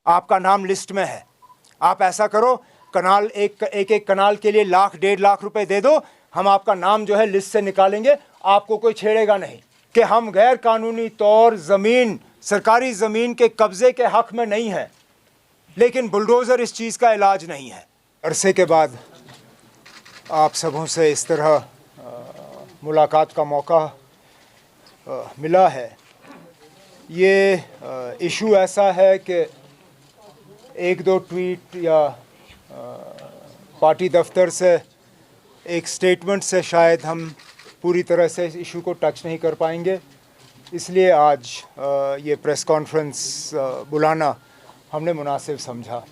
आपका नाम लिस्ट में है। आप ऐसा करो, कनाल एक कनाल के लिए लाख 1.5 लाख रुपए दे दो, हम आपका नाम जो है लिस्ट से निकालेंगे, आपको कोई छेड़ेगा नहीं। कि हम गैर कानूनी तौर ज़मीन, सरकारी ज़मीन के कब्ज़े के हक़ में नहीं है, लेकिन बुलडोज़र इस चीज़ का इलाज नहीं है। अरसे के बाद आप सबों से इस तरह मुलाकात का मौका मिला है। ये इशू ऐसा है कि 1-2 ट्वीट या पार्टी दफ्तर से एक स्टेटमेंट से शायद हम पूरी तरह से इस इशू को टच नहीं कर पाएंगे, इसलिए आज ये प्रेस कॉन्फ्रेंस बुलाना हमने मुनासिब समझा।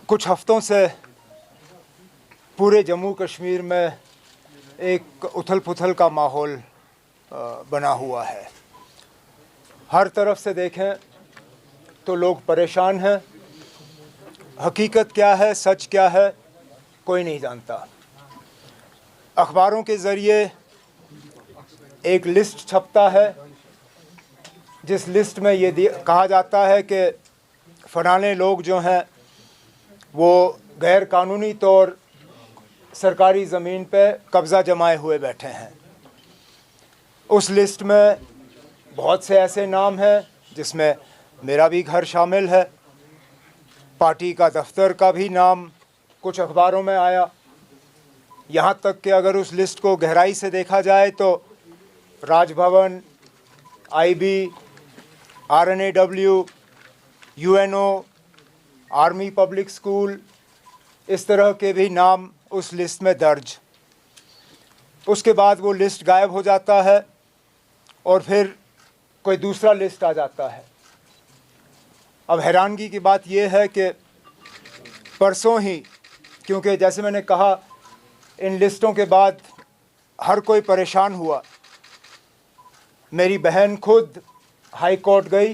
कुछ हफ्तों से पूरे जम्मू कश्मीर में एक उथल पुथल का माहौल बना हुआ है। हर तरफ से देखें तो लोग परेशान हैं। हकीकत क्या है, सच क्या है, कोई नहीं जानता। अखबारों के ज़रिए एक लिस्ट छपता है, जिस लिस्ट में ये कहा जाता है कि फलाने लोग जो हैं वो गैर कानूनी तौर सरकारी ज़मीन पे कब्ज़ा जमाए हुए बैठे हैं। उस लिस्ट में बहुत से ऐसे नाम हैं जिसमें मेरा भी घर शामिल है। पार्टी का दफ्तर का भी नाम कुछ अखबारों में आया। यहाँ तक कि अगर उस लिस्ट को गहराई से देखा जाए तो Raj Bhavan, IB, RNAW, UNO, army public school, इस तरह के भी नाम उस लिस्ट में दर्ज। उसके बाद वो लिस्ट गायब हो जाता है और फिर कोई दूसरा लिस्ट आ जाता है। अब हैरानगी की बात यह है कि परसों ही, क्योंकि जैसे मैंने कहा इन लिस्टों के बाद हर कोई परेशान हुआ, मेरी बहन खुद हाई कोर्ट गई,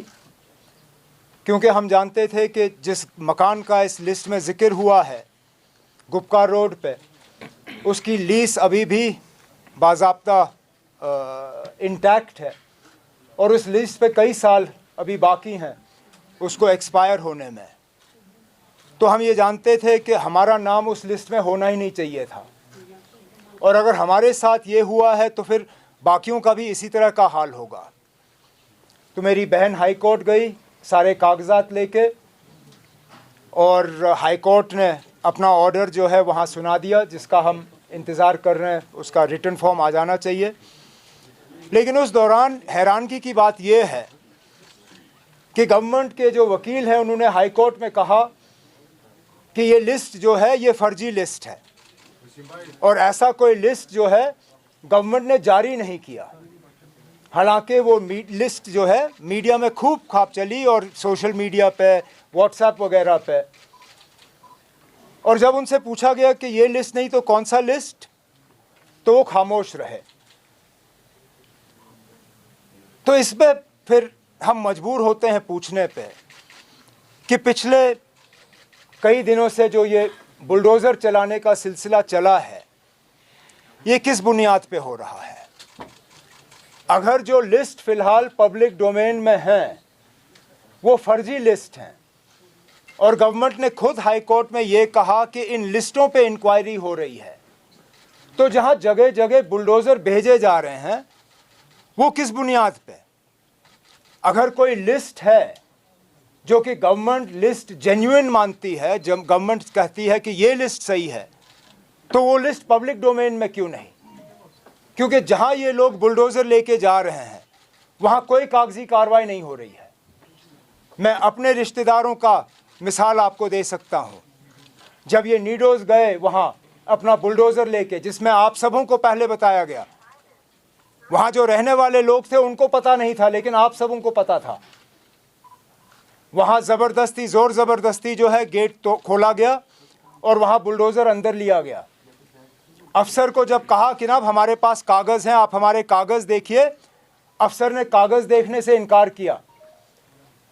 क्योंकि हम जानते थे कि जिस मकान का इस लिस्ट में ज़िक्र हुआ है गुपकार रोड पे, उसकी लीस अभी भी बाज़ाब्ता इंटैक्ट है और उस लिस्ट पे कई साल अभी बाकी हैं उसको एक्सपायर होने में। तो हम ये जानते थे कि हमारा नाम उस लिस्ट में होना ही नहीं चाहिए था, और अगर हमारे साथ ये हुआ है तो फिर बाकियों का भी इसी तरह का हाल होगा। तो मेरी बहन हाई कोर्ट गई सारे कागजात लेके, और हाई कोर्ट ने अपना ऑर्डर जो है वहाँ सुना दिया, जिसका हम इंतज़ार कर रहे हैं, उसका रिटन फॉर्म आ जाना चाहिए। लेकिन उस दौरान हैरानगी की बात यह है कि गवर्नमेंट के जो वकील हैं उन्होंने हाई कोर्ट में कहा कि ये लिस्ट जो है ये फर्जी लिस्ट है, और ऐसा कोई लिस्ट जो है गवर्नमेंट ने जारी नहीं किया। हालांकि वो लिस्ट जो है मीडिया में खूब खाप चली और सोशल मीडिया पे, व्हाट्सएप वगैरह पे, और जब उनसे पूछा गया कि ये लिस्ट नहीं तो कौन सा लिस्ट, तो वो खामोश रहे। तो इस पे फिर हम मजबूर होते हैं पूछने पे कि पिछले कई दिनों से जो ये बुलडोज़र चलाने का सिलसिला चला है, ये किस बुनियाद पे हो रहा है। अगर जो लिस्ट फ़िलहाल पब्लिक डोमेन में हैं वो फर्जी लिस्ट हैं, और गवर्नमेंट ने खुद हाई कोर्ट में ये कहा कि इन लिस्टों पे इंक्वायरी हो रही है, तो जहाँ जगह जगह बुलडोज़र भेजे जा रहे हैं वो किस बुनियाद पे। अगर कोई लिस्ट है जो कि गवर्नमेंट लिस्ट जेन्युइन मानती है, जब गवर्नमेंट कहती है कि ये लिस्ट सही है, तो वो लिस्ट पब्लिक डोमेन में क्यों नहीं। क्योंकि जहाँ ये लोग बुलडोज़र लेके जा रहे हैं वहाँ कोई कागजी कार्रवाई नहीं हो रही है। मैं अपने रिश्तेदारों का मिसाल आपको दे सकता हूँ। जब ये नीडोज़ गए वहाँ अपना बुलडोज़र लेके, जिसमें आप सबों को पहले बताया गया, वहाँ जो रहने वाले लोग थे उनको पता नहीं था, लेकिन आप सबों को पता था। वहाँ ज़बरदस्ती, ज़ोर ज़बरदस्ती जो है गेट तो खोला गया और वहाँ बुलडोज़र अंदर लिया गया। अफसर को जब कहा कि ना हमारे पास कागज़ हैं, आप हमारे कागज़ देखिए, अफसर ने कागज़ देखने से इनकार किया,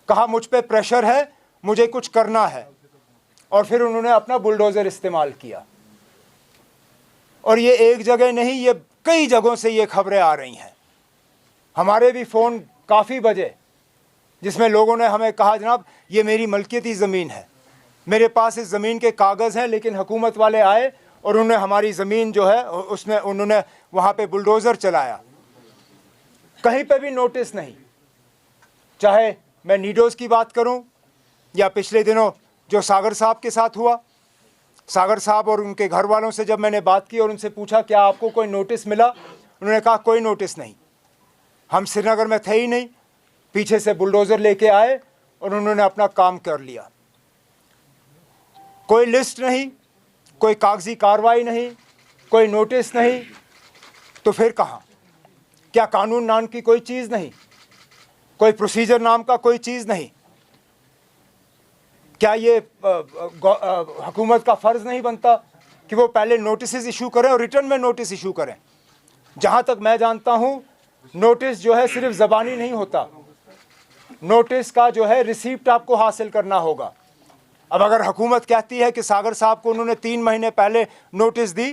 कहा मुझ पे प्रेशर है, मुझे कुछ करना है, और फिर उन्होंने अपना बुलडोज़र इस्तेमाल किया। और ये एक जगह नहीं, ये कई जगहों से ये खबरें आ रही हैं। हमारे भी फ़ोन काफ़ी बजे जिसमें लोगों ने हमें कहा जनाब ये मेरी मलकियती ज़मीन है, मेरे पास इस ज़मीन के कागज़ हैं, लेकिन हुकूमत वाले आए और उन्होंने हमारी ज़मीन जो है उसमें उन्होंने वहाँ पे बुलडोज़र चलाया। कहीं पे भी नोटिस नहीं। चाहे मैं नीडोज़ की बात करूं या पिछले दिनों जो सागर साहब के साथ हुआ, सागर साहब और उनके घर वालों से जब मैंने बात की और उनसे पूछा क्या आपको कोई नोटिस मिला, उन्होंने कहा कोई नोटिस नहीं, हम श्रीनगर में थे ही नहीं, पीछे से बुलडोज़र लेके आए और उन्होंने अपना काम कर लिया। कोई लिस्ट नहीं, कोई कागजी कार्रवाई नहीं, कोई नोटिस नहीं, तो फिर कहाँ? क्या कानून नाम की कोई चीज़ नहीं? कोई प्रोसीजर नाम का कोई चीज़ नहीं? क्या ये हुकूमत का फ़र्ज़ नहीं बनता कि वो पहले नोटिस इशू करें और रिटर्न में नोटिस इशू करें? जहाँ तक मैं जानता हूँ नोटिस जो है सिर्फ ज़बानी नहीं होता, नोटिस का जो है रिसीप्ट आपको हासिल करना होगा। अब अगर हुकूमत कहती है कि सागर साहब को उन्होंने 3 महीने पहले नोटिस दी,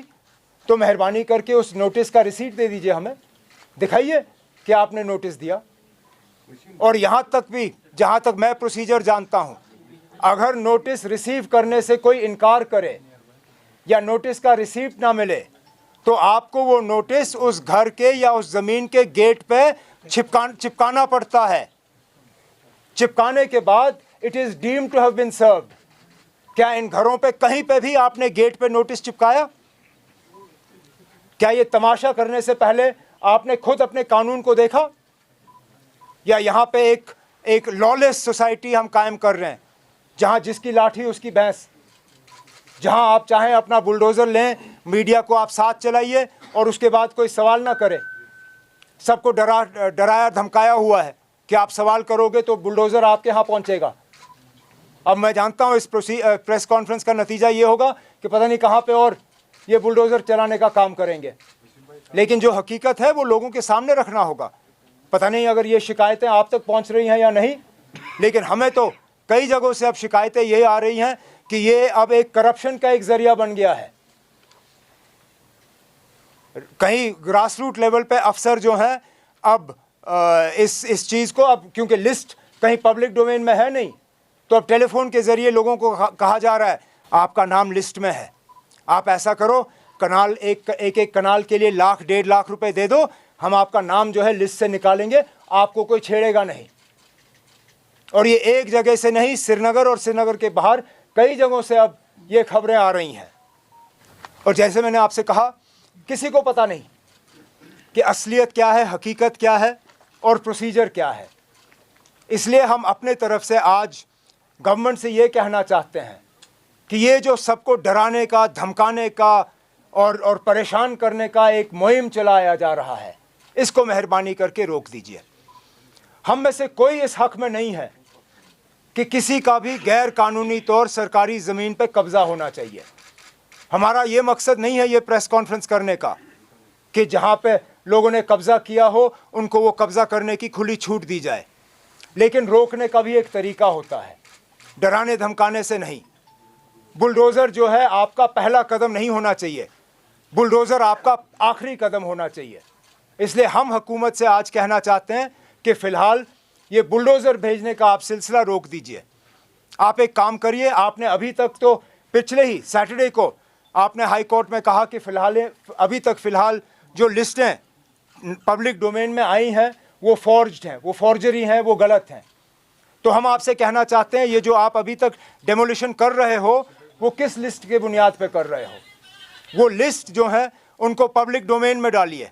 तो मेहरबानी करके उस नोटिस का रिसीट दे दीजिए, हमें दिखाइए कि आपने नोटिस दिया। और यहाँ तक भी जहाँ तक मैं प्रोसीजर जानता हूँ, अगर नोटिस रिसीव करने से कोई इनकार करे या नोटिस का रिसीप्ट ना मिले, तो आपको वो नोटिस उस घर के या उस ज़मीन के गेट पे चिपकाना पड़ता है। चिपकाने के बाद it is deemed to have been served. क्या इन घरों पे कहीं पे भी आपने गेट पे नोटिस चिपकाया? क्या ये तमाशा करने से पहले आपने खुद अपने कानून को देखा? या यहाँ पे एक लॉलेस सोसाइटी हम कायम कर रहे हैं, जहाँ जिसकी लाठी उसकी भैंस, जहाँ आप चाहें अपना बुलडोज़र लें, मीडिया को आप साथ चलाइए और उसके बाद कोई सवाल ना करे। सबको डराया धमकाया हुआ है कि आप सवाल करोगे तो बुलडोज़र आपके यहाँ पहुँचेगा। अब मैं जानता हूँ इस प्रेस कॉन्फ्रेंस का नतीजा ये होगा कि पता नहीं कहाँ पे और ये बुलडोज़र चलाने का काम करेंगे, लेकिन जो हकीकत है वो लोगों के सामने रखना होगा। पता नहीं अगर ये शिकायतें आप तक पहुँच रही हैं या नहीं, लेकिन हमें तो कई जगहों से अब शिकायतें ये आ रही हैं कि ये अब एक करप्शन का एक ज़रिया बन गया है। कहीं ग्रास रूट लेवल पे अफसर जो हैं अब इस चीज़ को, अब क्योंकि लिस्ट कहीं पब्लिक डोमेन में है नहीं, तो अब टेलीफोन के ज़रिए लोगों को कहा जा रहा है आपका नाम लिस्ट में है, आप ऐसा करो कनाल एक कनाल के लिए 1,00,000 1,50,000 रुपए दे दो, हम आपका नाम जो है लिस्ट से निकालेंगे, आपको कोई छेड़ेगा नहीं। और ये एक जगह से नहीं, श्रीनगर और श्रीनगर के बाहर कई जगहों से अब ये खबरें आ रही हैं। और जैसे मैंने आपसे कहा, किसी को पता नहीं कि असलियत क्या है, हकीकत क्या है और प्रोसीजर क्या है। इसलिए हम अपने तरफ से आज गवर्नमेंट से ये कहना चाहते हैं कि ये जो सबको डराने का, धमकाने का और परेशान करने का एक मुहिम चलाया जा रहा है, इसको मेहरबानी करके रोक दीजिए। हम में से कोई इस हक़ में नहीं है कि किसी का भी गैर कानूनी तौर सरकारी ज़मीन पे कब्ज़ा होना चाहिए। हमारा ये मकसद नहीं है ये प्रेस कॉन्फ्रेंस करने का कि जहाँ पे लोगों ने कब्ज़ा किया हो उनको वो कब्ज़ा करने की खुली छूट दी जाए, लेकिन रोकने का भी एक तरीका होता है, डराने धमकाने से नहीं। बुलडोज़र जो है आपका पहला कदम नहीं होना चाहिए, बुलडोज़र आपका आखिरी कदम होना चाहिए। इसलिए हम हुकूमत से आज कहना चाहते हैं कि फ़िलहाल ये बुलडोज़र भेजने का आप सिलसिला रोक दीजिए। आप एक काम करिए, आपने अभी तक तो पिछले ही सैटरडे को आपने हाई कोर्ट में कहा कि अभी तक फ़िलहाल जो लिस्टें पब्लिक डोमेन में आई हैं वो फॉर्ज्ड हैं, वो फॉर्जरी हैं, वो गलत हैं। तो हम आपसे कहना चाहते हैं ये जो आप अभी तक डेमोलिशन कर रहे हो वो किस लिस्ट के बुनियाद पे कर रहे हो? वो लिस्ट जो है उनको पब्लिक डोमेन में डालिए,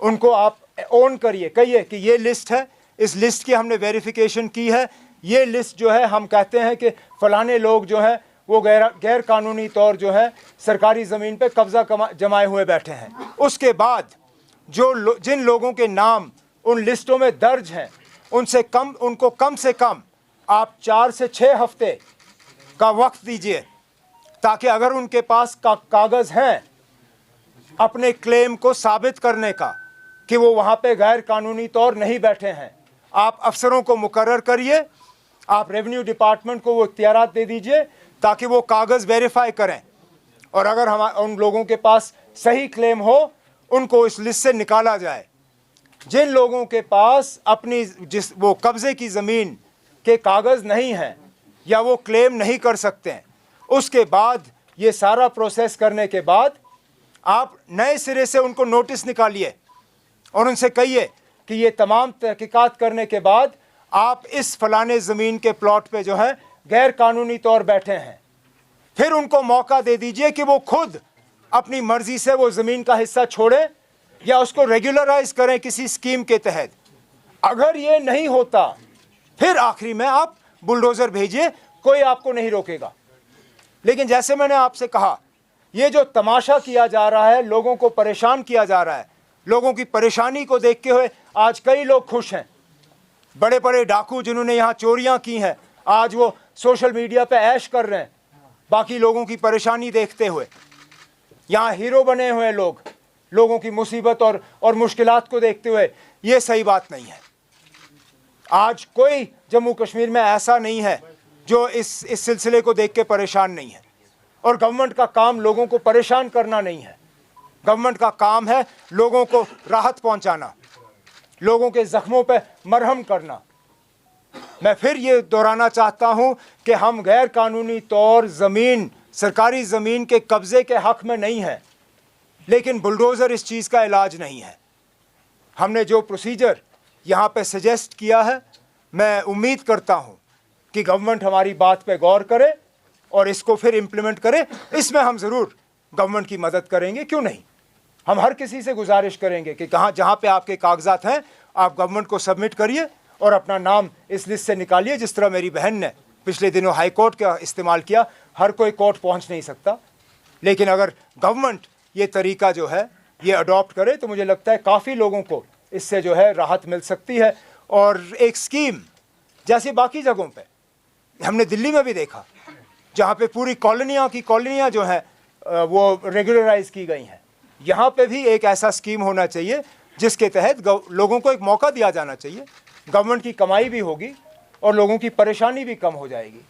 उनको आप ओन करिए, कहिए कि ये लिस्ट है, इस लिस्ट की हमने वेरिफिकेशन की है, ये लिस्ट जो है हम कहते हैं कि फ़लाने लोग जो हैं वो गैर कानूनी तौर जो है सरकारी ज़मीन पे कब्ज़ा जमाए हुए बैठे हैं। उसके बाद जिन लोगों के नाम उन लिस्टों में दर्ज हैं उनको कम से कम आप 4 से 6 हफ्ते का वक्त दीजिए, ताकि अगर उनके पास कागज़ हैं अपने क्लेम को साबित करने का कि वो वहाँ पे गैर कानूनी तौर नहीं बैठे हैं, आप अफसरों को मुकर्रर करिए, आप रेवेन्यू डिपार्टमेंट को वो इख्तियारात दे दीजिए ताकि वो कागज़ वेरीफाई करें, और अगर उन लोगों के पास सही क्लेम हो उनको इस लिस्ट से निकाला जाए। जिन लोगों के पास अपनी वो कब्ज़े की ज़मीन के कागज़ नहीं हैं या वो क्लेम नहीं कर सकते हैं, उसके बाद ये सारा प्रोसेस करने के बाद आप नए सिरे से उनको नोटिस निकालिए और उनसे कहिए कि ये तमाम तहकीकात करने के बाद आप इस फलाने ज़मीन के प्लॉट पे जो है गैर कानूनी तौर बैठे हैं। फिर उनको मौका दे दीजिए कि वो खुद अपनी मर्ज़ी से वो ज़मीन का हिस्सा छोड़ें या उसको रेगुलराइज करें किसी स्कीम के तहत। अगर ये नहीं होता फिर आखिरी में आप बुलडोज़र भेजिए, कोई आपको नहीं रोकेगा। लेकिन जैसे मैंने आपसे कहा, ये जो तमाशा किया जा रहा है, लोगों को परेशान किया जा रहा है, लोगों की परेशानी को देखते हुए आज कई लोग खुश हैं। बड़े बड़े डाकू जिन्होंने यहाँ चोरियाँ की हैं, आज वो सोशल मीडिया पे ऐश कर रहे हैं बाकी लोगों की परेशानी देखते हुए। यहाँ हीरो बने हुए लोग लोगों की मुसीबत और मुश्किलात को देखते हुए। ये सही बात नहीं है। आज कोई जम्मू कश्मीर में ऐसा नहीं है जो इस सिलसिले को देख के परेशान नहीं है। और गवर्नमेंट का काम लोगों को परेशान करना नहीं है, गवर्नमेंट का काम है लोगों को राहत पहुंचाना, लोगों के ज़ख्मों पे मरहम करना। मैं फिर ये दोहराना चाहता हूं कि हम गैर कानूनी तौर ज़मीन, सरकारी ज़मीन के कब्ज़े के हक़ में नहीं हैं, लेकिन बुलडोज़र इस चीज़ का इलाज नहीं है। हमने जो प्रोसीजर यहाँ पे सजेस्ट किया है, मैं उम्मीद करता हूँ कि गवर्नमेंट हमारी बात पे गौर करे और इसको फिर इम्प्लीमेंट करे। इसमें हम ज़रूर गवर्नमेंट की मदद करेंगे, क्यों नहीं। हम हर किसी से गुजारिश करेंगे कि जहाँ पे आपके कागजात हैं आप गवर्नमेंट को सबमिट करिए और अपना नाम इस लिस्ट से निकालिए। जिस तरह मेरी बहन ने पिछले दिनों हाई कोर्ट का इस्तेमाल किया, हर कोई कोर्ट पहुँच नहीं सकता, लेकिन अगर गवर्नमेंट ये तरीका जो है ये अडॉप्ट करे तो मुझे लगता है काफ़ी लोगों को इससे जो है राहत मिल सकती है। और एक स्कीम जैसी बाकी जगहों पे हमने दिल्ली में भी देखा, जहाँ पे पूरी कॉलोनियाँ जो हैं वो रेगुलराइज की गई हैं, यहाँ पे भी एक ऐसा स्कीम होना चाहिए जिसके तहत लोगों को एक मौका दिया जाना चाहिए। गवर्नमेंट की कमाई भी होगी और लोगों की परेशानी भी कम हो जाएगी।